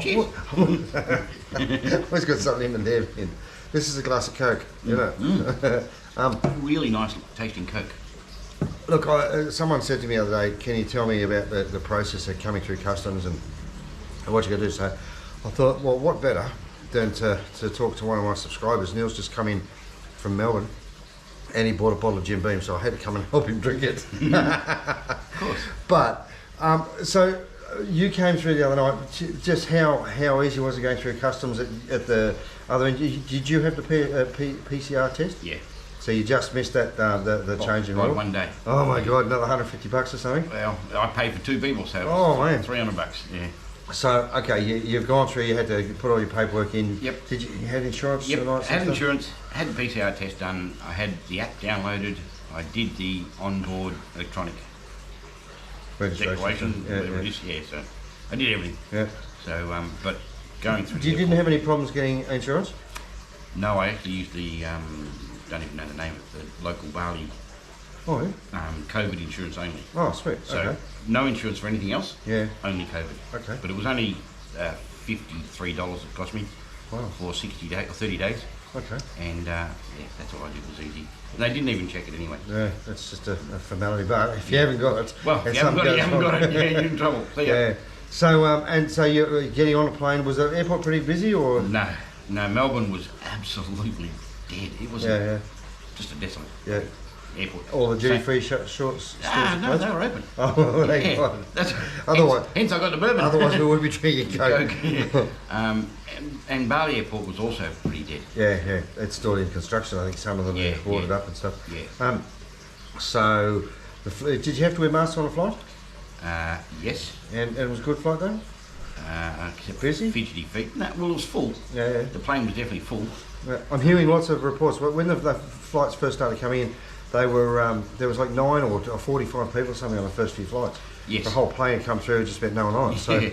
Cheers. Always got something in there. This is a glass of Coke, you know. Really nice tasting Coke. Look, someone said to me the other day, can you tell me about the process of coming through customs and what you got to do? So I thought, well, what better than to talk to one of my subscribers. Neil's just come in from Melbourne and he bought a bottle of Jim Beam, so I had to come and help him drink it. Of course. But, so you came through the other night. Just how easy was it going through customs at the other end? Did you have the PCR test? Yeah. So you just missed that the change in by oil? one day. Oh my God, another $150 or something? Well, I paid for 2 people, so oh man, $300. Yeah. So okay, you've gone through. You had to put all your paperwork in. Yep. Did you have insurance? Yep. I Had insurance. Had the PCR test done. I had the app downloaded. I did the onboard electronic declaration, whatever it is. Yeah. So I did everything. Yeah. So, but going through. You didn't have any problems getting insurance? No, I actually used the don't even know the name of the local Bali. Oh yeah. COVID insurance only. Oh sweet. So okay. no insurance for anything else. Yeah. Only COVID. Okay. But it was only $53 it cost me. Wow. For 60 days or 30 days. Okay. And yeah, that's all I did was easy. And they didn't even check it anyway. Yeah, that's just a formality. But if you haven't got it, well, if you haven't got it, you haven't got it. Yeah, you're in trouble. See ya. Yeah. So and so you're getting on a plane. Was the airport pretty busy or? No, Melbourne was absolutely dead. It was just a desolate airport. All the duty-free stores? No, they were open. Oh, yeah, that's otherwise, hence I got the bourbon. Otherwise, we would be drinking Coke. Yeah. And Bali Airport was also pretty dead. Yeah, it's still in construction. I think some of them are boarded up and stuff. Yeah. So, did you have to wear masks on the flight? Yes. And it was a good flight though? Busy? Fidgety feet. No, well, it was full. Yeah. The plane was definitely full. I'm hearing lots of reports. When the flights first started coming in, they were there was like 9 or 45 people or something on the first few flights. Yes. The whole plane had come through, just about no one on it. So, yeah.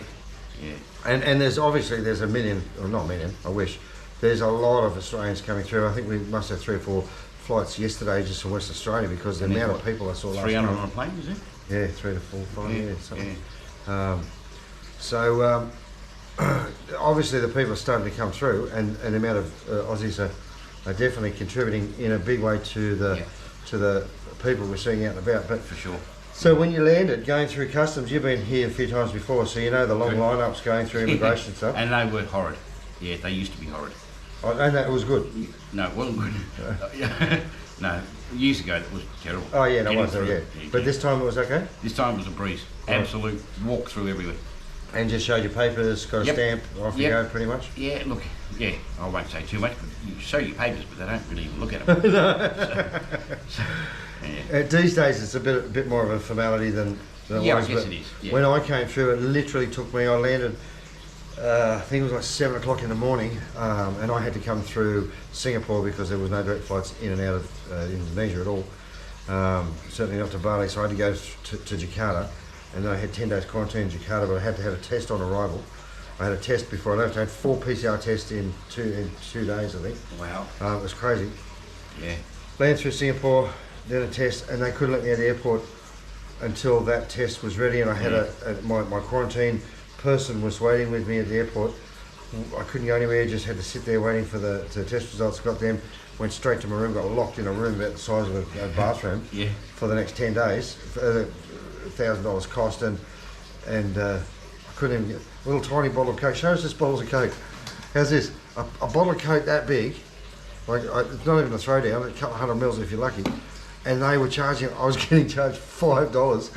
And there's a million, or not a million, I wish. There's a lot of Australians coming through. I think we must have 3 or 4 flights yesterday just from West Australia because the amount of people I saw last 300 night. on a plane, is it? Yeah, 3 to 4, 5, something. Yeah. So obviously the people are starting to come through, and the amount of Aussies are definitely contributing in a big way to the people we're seeing out and about. But for sure. So when you landed, going through customs, you've been here a few times before, so you know the long lineups going through immigration and stuff. And they were horrid. Yeah, they used to be horrid. Oh, and that was good. No, it wasn't good. No, years ago it was terrible. Oh yeah, no, it was. Yeah. But this time it was okay. This time it was a breeze. Absolute walk through everywhere. And just showed your papers, got a stamp, off you go, pretty much. Yeah, look, I won't say too much, but you show your papers, but they don't really even look at them. These days it's a bit more of a formality than it was. I guess it is. Yeah. When I came through, it literally took me. I landed. I think it was like 7 o'clock in the morning, and I had to come through Singapore because there was no direct flights in and out of Indonesia at all. Certainly not to Bali, so I had to go to Jakarta, and then I had 10 days quarantine in Jakarta, but I had to have a test on arrival. I had a test before I left. I had 4 PCR tests in two days, I think. Wow. It was crazy. Yeah. Land through Singapore, then a test, and they couldn't let me out of the airport until that test was ready, and I had my quarantine person was waiting with me at the airport. I couldn't go anywhere, just had to sit there waiting for the test results. Got them, went straight to my room, got locked in a room about the size of a bathroom for the next 10 days. $1,000 cost, and I couldn't even get a little tiny bottle of Coke. Show us this bottles of Coke. How's this? A bottle of Coke that big, like it's not even a throwdown, a couple 100 mils if you're lucky. And they were charging, I was getting charged $5.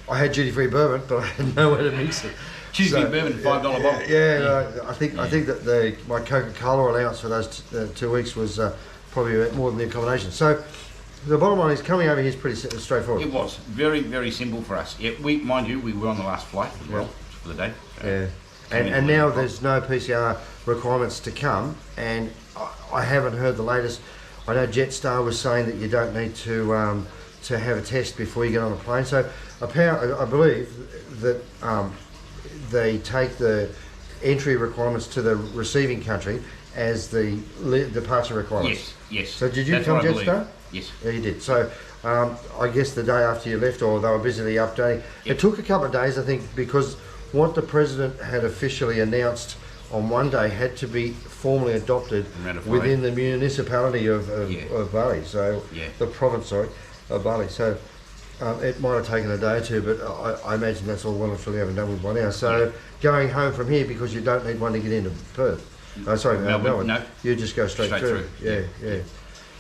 I had duty-free bourbon, but I had nowhere to mix it. Duty-free bourbon, $5 bottle. I think that my Coca-Cola allowance for those 2 weeks was probably a bit more than the accommodation. So the bottom line is coming over here is pretty straightforward. It was very, very simple for us. Yeah, mind you, we were on the last flight as well for the day. So and now there's no PCR requirements to come, and I haven't heard the latest. I know Jetstar was saying that you don't need to have a test before you get on a plane. So apparently, I believe that they take the entry requirements to the receiving country as the departure requirements. Yes. So did you come Jetstar? Yes. Yeah, you did. So I guess the day after you left, or they were busily updating. It took a couple of days, I think, because what the president had officially announced on one day had to be formally adopted within the municipality of Bali. So the province, of Bali. So it might have taken a day or two, but I imagine that's all well and truly done with by now. So going home from here, because you don't need one to get into Perth. Melbourne. No. You just go straight through. Yeah.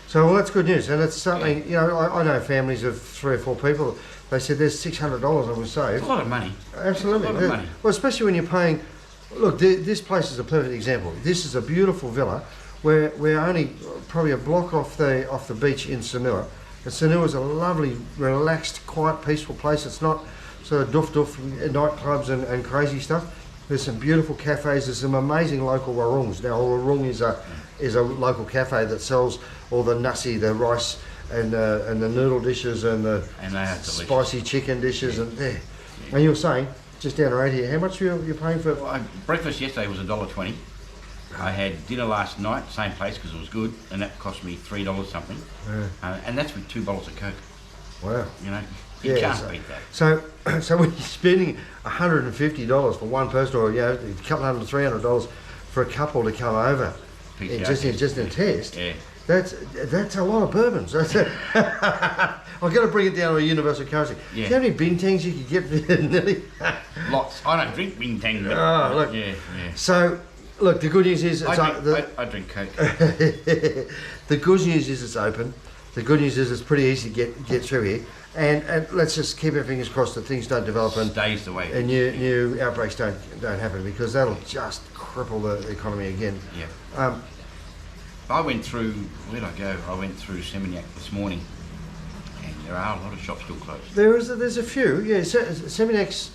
So well, that's good news, and it's something, you know, I know families of 3 or 4 people, they said there's $600 I would save. It's a lot of money. Absolutely. It's a lot of money. Well, especially when you're paying, look, this place is a perfect example. This is a beautiful villa where we're only probably a block off the beach in Sanua. And Sanua is a lovely, relaxed, quiet, peaceful place. It's not sort of doof nightclubs and crazy stuff. There's some beautiful cafes. There's some amazing local warungs. Now, a warung is a local cafe that sells all the nasi, the rice, and the noodle dishes and the spicy chicken dishes. And you were saying just down the road here, how much you're paying for? Well, breakfast yesterday was $1.20. I had dinner last night, same place because it was good, and that cost me $3 something. And that's with 2 bottles of Coke. Wow. You know. You can't beat that. So when you're spending $150 for one person, or a couple $100, $300 for a couple to come over, just in test, that's a lot of bourbons. I've got to bring it down to a universal currency. Do you have any bintangs you could get, Nelly? Lots. I don't drink bintangs. Look. So, look, the good news is I drink Coke. The good news is it's open. The good news is it's pretty easy to get through here. And let's just keep our fingers crossed that things don't develop and stays the way and new outbreaks don't happen, because that'll just cripple the economy again. I went through, where'd I go? I went through Seminyak this morning, and there are a lot of shops still closed. There's a few, Seminyak's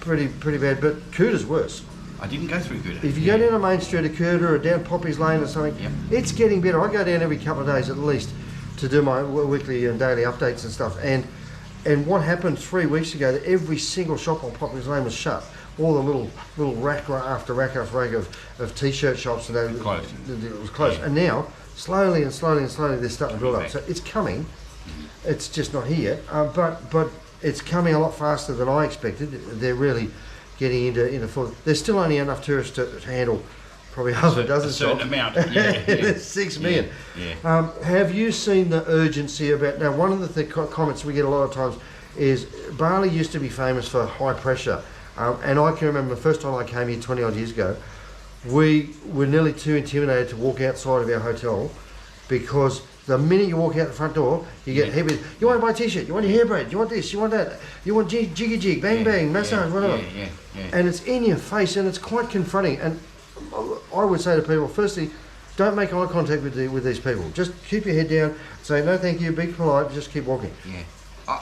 pretty bad, but Kooda's worse. I didn't go through Kooda. If you go down the main street of Kooda or down Poppy's Lane or something, it's getting better. I go down every couple of days at least to do my weekly and daily updates and stuff. And what happened 3 weeks ago, that every single shop on Poppy's Lane was shut. All the little rack after rack of t-shirt shops, and it was closed. And now, slowly, they're starting to build up. So it's coming. It's just not here. But it's coming a lot faster than I expected. They're really getting into full. There's still only enough tourists to handle probably half a dozen shops. Amount. There's 6 million. Have you seen the urgency about, now one of the comments we get a lot of times is Bali used to be famous for high pressure, and I can remember the first time I came here 20 odd years ago, we were nearly too intimidated to walk outside of our hotel, because the minute you walk out the front door, you get hit with, you want to buy a t-shirt, you want your hair braid, you want this, you want that, you want jiggy, bang bang, massage, whatever. And it's in your face, and it's quite confronting. And I would say to people, firstly, don't make eye contact with these people. Just keep your head down, say no thank you, be polite, just keep walking.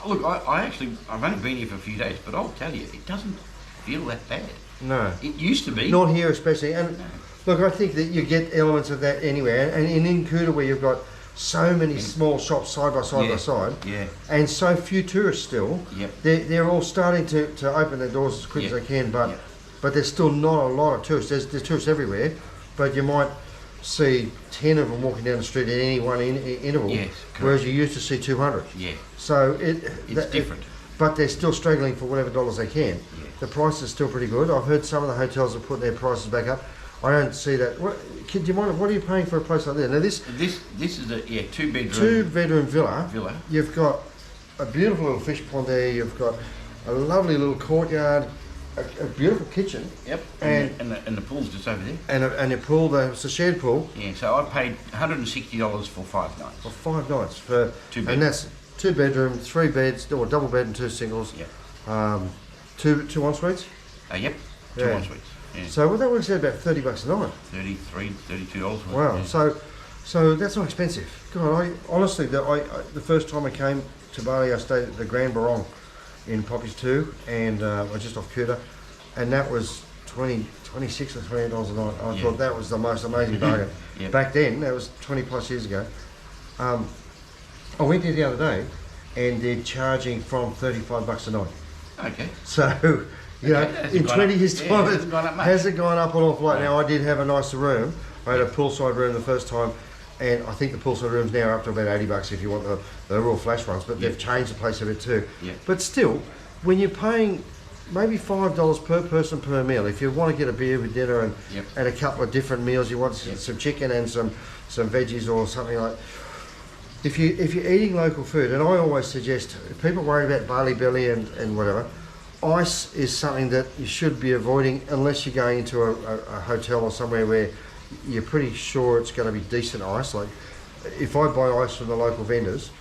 Look, I've only been here for a few days, but I'll tell you, it doesn't feel that bad. No. It used to be. Not here especially. And look, I think that you get elements of that anywhere. And in Kooda, where you've got so many small shops side by side, and so few tourists still, they're all starting to open their doors as quick as they can, but there's still not a lot of tourists. There's tourists everywhere, but you might see 10 of them walking down the street at any one interval, whereas you used to see 200. So it's different. But they're still struggling for whatever dollars they can. The price is still pretty good. I've heard some of the hotels have put their prices back up. I don't see that. What are you paying for a place like that? Now this is a 2-bedroom. 2-bedroom villa. You've got a beautiful little fish pond there. You've got a lovely little courtyard, a beautiful kitchen. And the pool's just over there. And a pool. It's a shared pool. So I paid $160 for 5 nights. For 5 nights for 2 bedrooms. And that's 2 bedroom, 3 beds, or double bed and 2 singles. Two en-suites. 2 en-suites. So that works out about $30 a night. $33, $32. Wow. So that's not expensive. God, honestly, the first time I came to Bali, I stayed at the Grand Barong in Poppies 2, and just off Kooda, and that was $26 or $28 a night. I thought that was the most amazing bargain. Back then, that was 20 plus years ago. I went there the other day, and they're charging from $35 a night. Okay. So, in 20 years' time, it hasn't gone up an awful lot. Now, I did have a nicer room. I had a poolside room the first time, and I think the poolside room's now up to about $80 if you want the real flash ones, but they've changed the place a bit too. But still, when you're paying maybe $5 per person per meal. If you want to get a beer with dinner and Yep. and a couple of different meals, you want some chicken and some veggies or something like. If you're eating local food, and I always suggest if people worry about barley belly and whatever, ice is something that you should be avoiding unless you're going into a hotel or somewhere where you're pretty sure it's going to be decent ice. Like if I buy ice from the local vendors,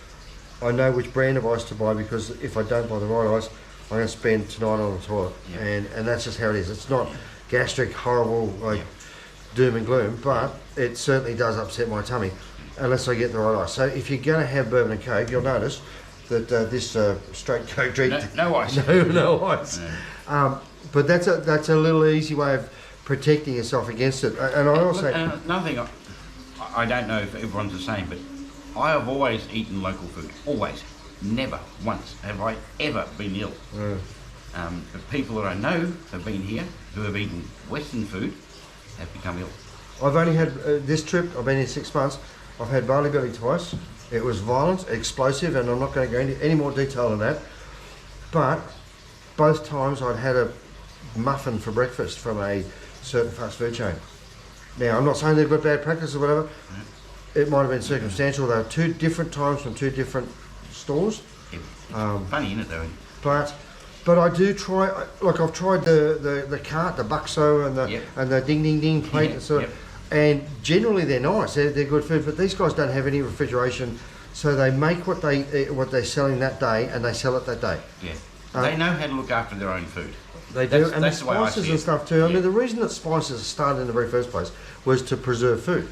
I know which brand of ice to buy, because if I don't buy the right ice, I'm going to spend tonight on the toilet. Yeah. And that's just how it is. It's not gastric, horrible, like doom and gloom, but it certainly does upset my tummy unless I get the right ice. So if you're going to have bourbon and coke, you'll notice that this straight coke drink, No ice. no ice. No. But that's a little easy way of protecting yourself against it. And I also Another thing, I don't know if everyone's the same, but I have always eaten local food. Always. Never once have I ever been ill. The people that I know have been here, who have eaten Western food, have become ill. I've only had this trip. I've been here 6 months. I've had barley belly twice. It was violent, explosive, and I'm not going to go into any more detail than that. But both times I'd had a muffin for breakfast from a certain fast food chain. Now, I'm not saying they've got bad practice or whatever. It might have been circumstantial. They were 2 different times from 2 different stores. It's funny, isn't it, though? But I do try. Like I've tried the cart, the buxo, and the ding ding ding plate, and sort of. And generally they're nice. They're good food. But these guys don't have any refrigeration, so they make what they're selling that day, and they sell it that day. Yeah. They know how to look after their own food. They do, and the that's the way I spices see and it. stuff too. I mean, the reason that spices started in the very first place was to preserve food,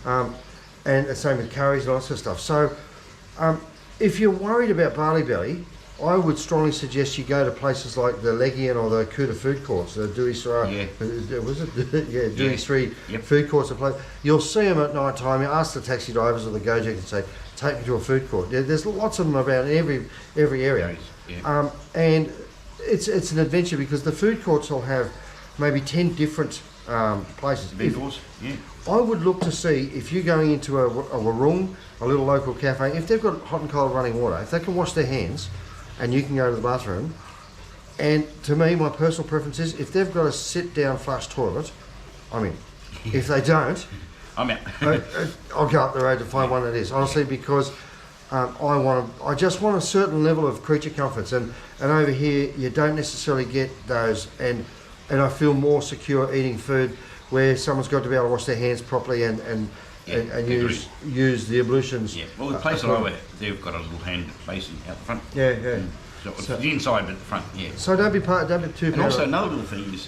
and the same with curries and all that sort of stuff. So, if you're worried about barley belly, I would strongly suggest you go to places like the Legion or the Kuta food courts, the Dewey Street, was it? Dewey Street food courts. You'll see them at night time. You ask the taxi drivers or the Gojek and say, "Take me to a food court." There's lots of them about in every area, and it's an adventure because the food courts will have maybe 10 different places. Vehicles, yeah. I would look to see if you're going into a warung, a little local cafe, if they've got hot and cold running water, if they can wash their hands and you can go to the bathroom. And to me, my personal preference is if they've got a sit-down flush toilet, I'm in. If they don't, I'm out. I'll go up the road to find one that is. Honestly, because I just want a certain level of creature comforts, and over here you don't necessarily get those, and I feel more secure eating food where someone's got to be able to wash their hands properly and use the ablutions. Yeah, well, the place that I went, they've got a little hand basin out the front. Yeah. So it's the inside, but the front, yeah. So don't be too And also another little thing is,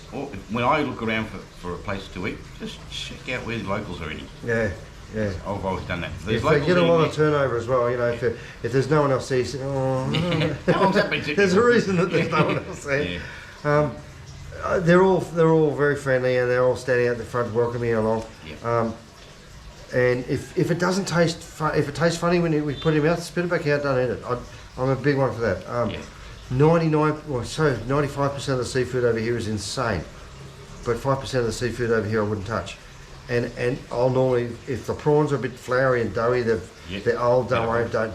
when I look around for a place to eat, just check out where the locals are eating. Yeah. I've always done that. If they get a lot of turnover as well, you know, if there's no one else there, you say, oh, how long's that been sitting? There's a reason that there's no one else there. They're all very friendly, and they're all standing out the front welcoming you along. Yeah. And if it doesn't taste if it tastes funny when we put it in your mouth, spit it back out, don't eat it. I'm a big one for that. 95% of the seafood over here is insane, but 5% of the seafood over here I wouldn't touch. And I'll normally, if the prawns are a bit floury and doughy, they're old, don't eat them.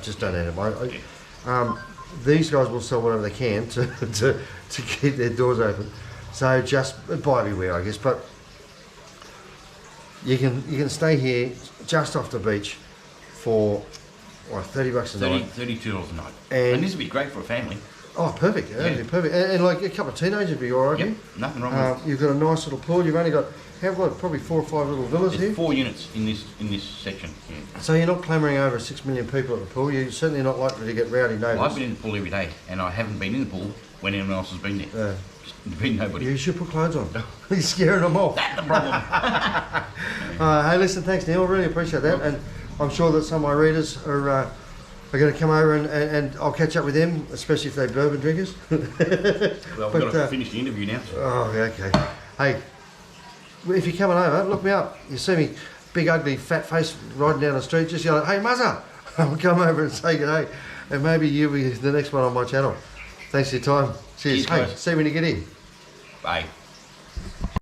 These guys will sell whatever they can to keep their doors open. So just buy beware, I guess. But you can stay here just off the beach for $30 a night. $32 a night. And this would be great for a family. Oh, perfect. Yeah. That'd be perfect. And like a couple of teenagers would be all right. Yep, nothing wrong with it. You've got a nice little pool. You've only got probably 4 or 5 little villas There's here. 4 units in this section. Yeah. So you're not clamouring over 6 million people at the pool. You're certainly not likely to get rowdy neighbours. Well, I've been in the pool every day, and I haven't been in the pool when anyone else has been there. There's been nobody. You should put clothes on. You're scaring them off. That's the problem. Hey, listen, thanks, Neil. Really appreciate that. And I'm sure that some of my readers are going to come over and I'll catch up with them, especially if they're bourbon drinkers. Well, we've got to finish the interview now. Oh, okay. Hey, if you're coming over, look me up. You see me, big, ugly, fat face riding down the street, just yell, "Hey, Muzza!" I'll come over and say good day. And maybe you'll be the next one on my channel. Thanks for your time. Cheers. Cheers, Hey, guys. see you when you get in. Bye.